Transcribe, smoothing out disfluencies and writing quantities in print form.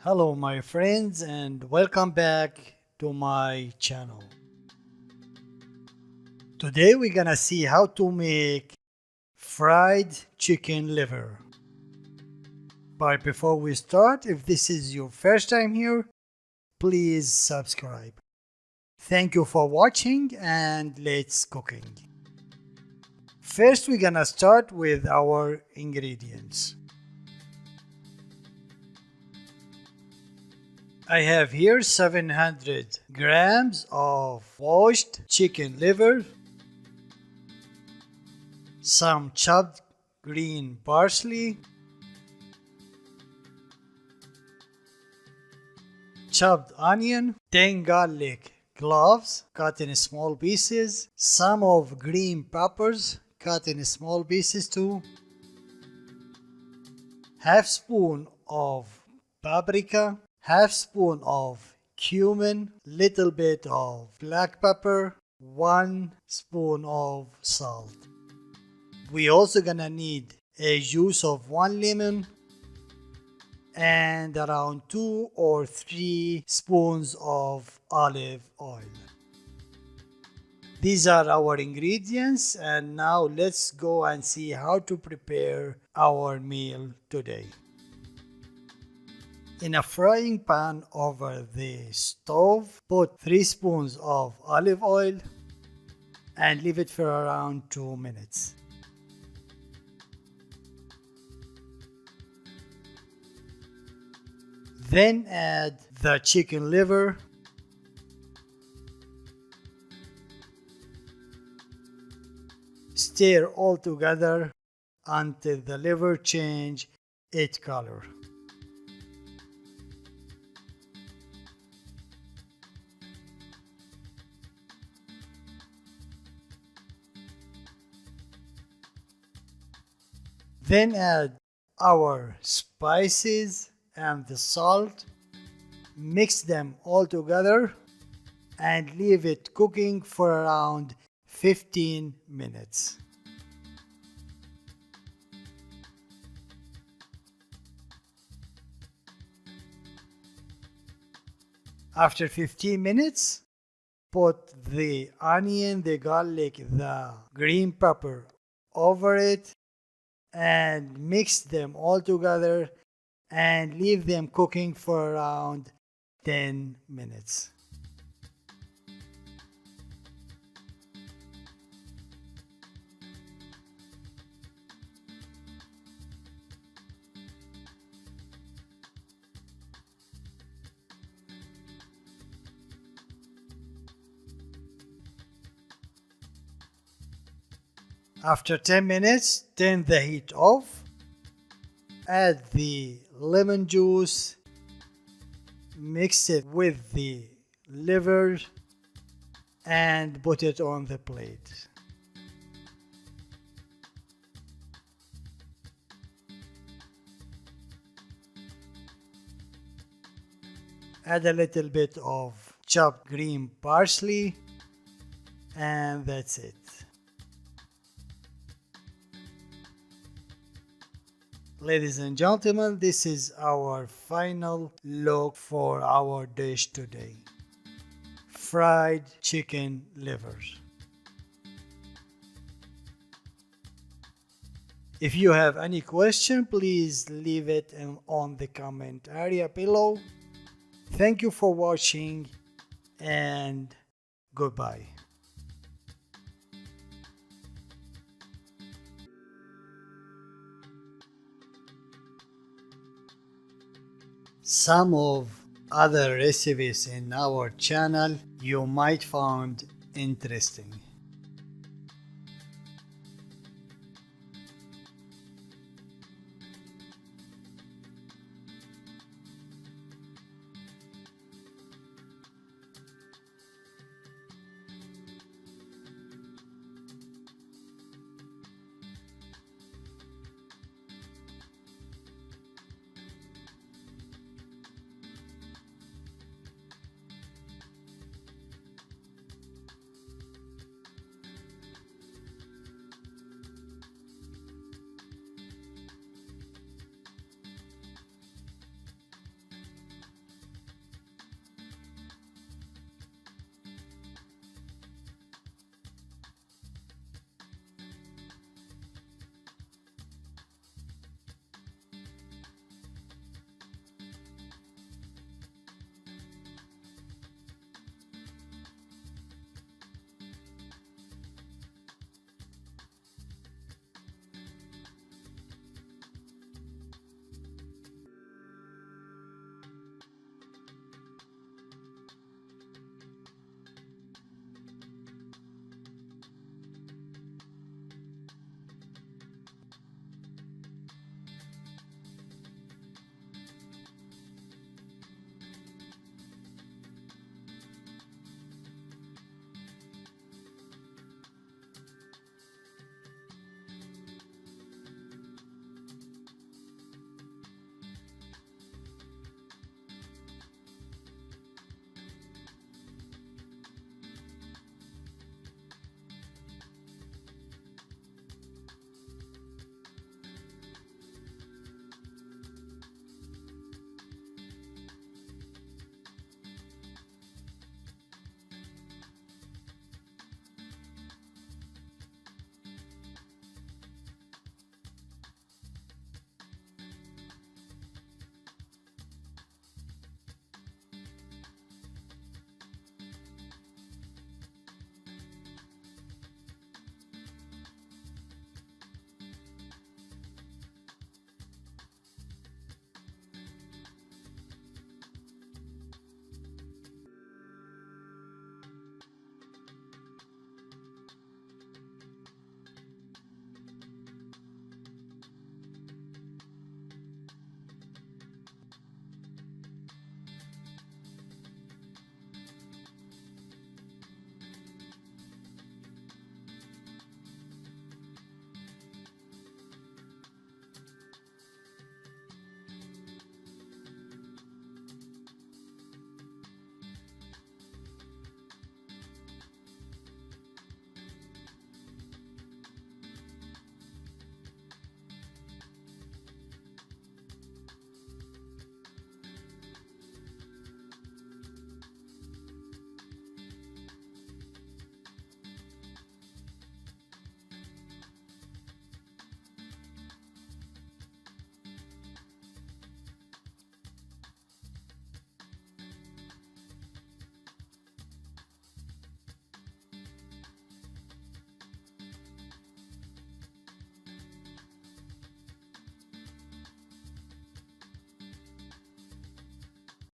Hello my friends and welcome back to my channel. Today we're gonna see how to make fried chicken liver. But before we start, if this is your first time here, please subscribe. Thank you for watching and let's cooking. First we're gonna start with our ingredients. I have here 700 grams of washed chicken liver, some chopped green parsley, chopped onion, 10 garlic cloves cut in small pieces, some of green peppers cut in small pieces too, half spoon of paprika, half spoon of cumin, little bit of black pepper, 1 spoon of salt. We also gonna need a juice of 1 lemon and around 2 or 3 spoons of olive oil. These are our ingredients, and now let's go and see how to prepare our meal today. In a frying pan over the stove, put 3 spoons of olive oil and leave it for around 2 minutes. Then add the chicken liver, stir all together until the liver change its color. Then add our spices and the salt, mix them all together and leave it cooking for around 15 minutes. After 15 minutes, put the onion, the garlic, the green pepper over it and mix them all together and leave them cooking for around 10 minutes. After 10 minutes, turn the heat off, add the lemon juice, mix it with the liver and put it on the plate. Add a little bit of chopped green parsley and that's it. Ladies and gentlemen, this is our final look for our dish today. Fried chicken livers. If you have any question, please leave it on the comment area below. Thank you for watching and goodbye. Some of other recipes in our channel you might find interesting.